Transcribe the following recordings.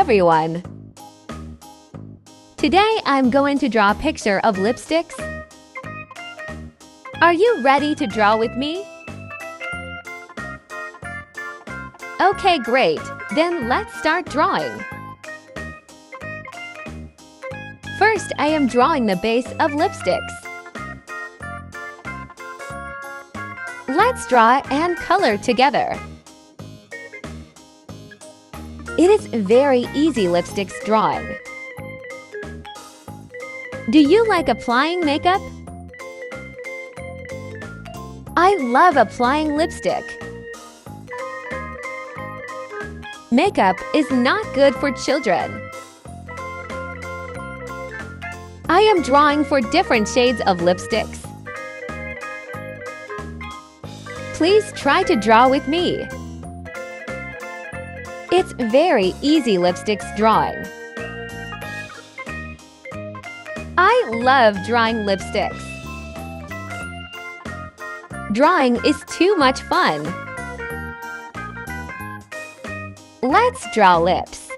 everyone! Today I'm going to draw a picture of lipsticks. Are you ready to draw with me? Okay, great. Then let's start drawing. First, I am drawing the base of lipsticks. Let's draw and color together. It is very easy lipsticks drawing. Do you like applying makeup? I love applying lipstick. Makeup is not good for children. I am drawing for different shades of lipsticks. Please try to draw with me. It's very easy lipsticks drawing. I love drawing lipsticks. Drawing is too much fun. Let's draw lips.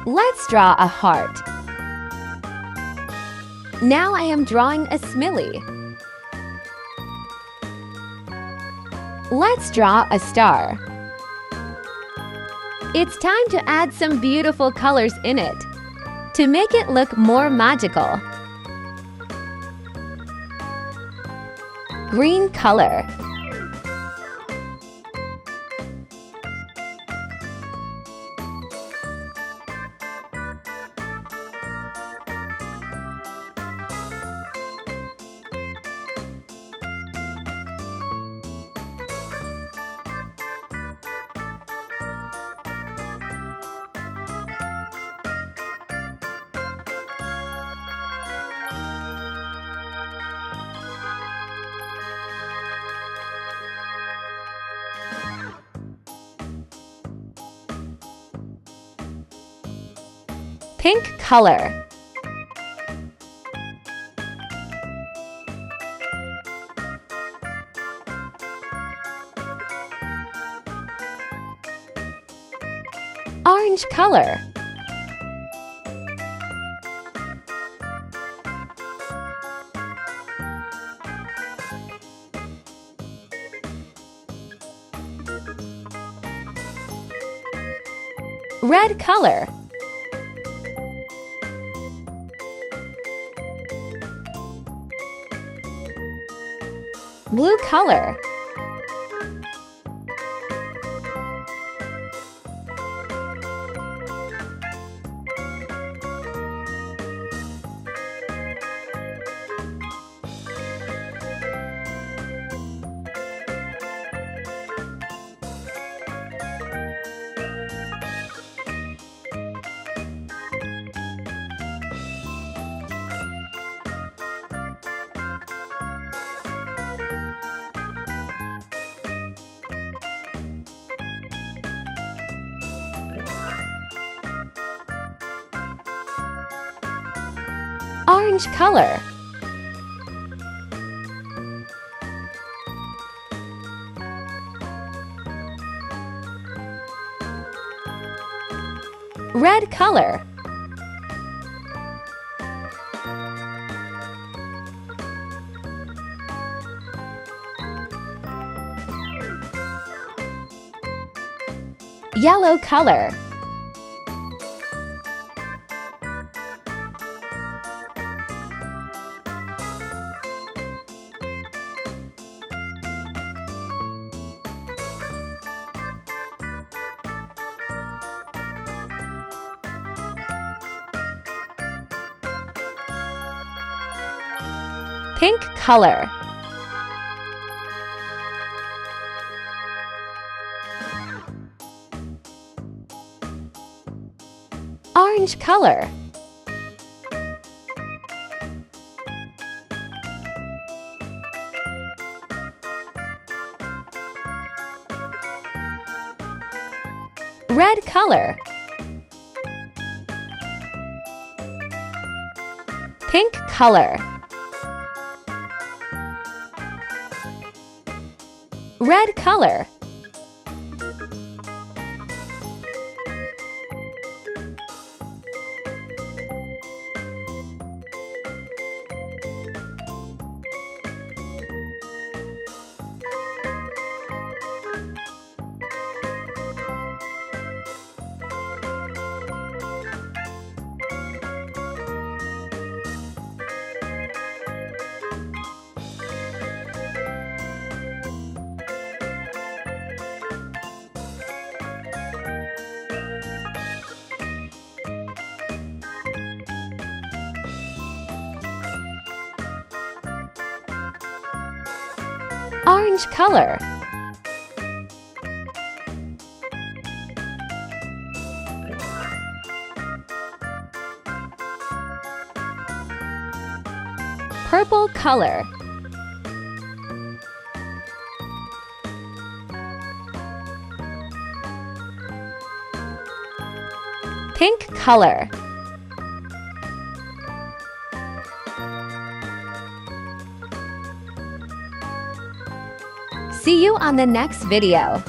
Let's draw a heart. Now I am drawing a smiley. Let's draw a star. It's time to add some beautiful colors in it to make it look more magical. Green color. Pink color. Orange color. Red color. Blue color. Orange color. Red color. Yellow color. Pink color. Orange color. Red color. Pink color. Red color. Orange color. Purple color. Pink color. See you on the next video.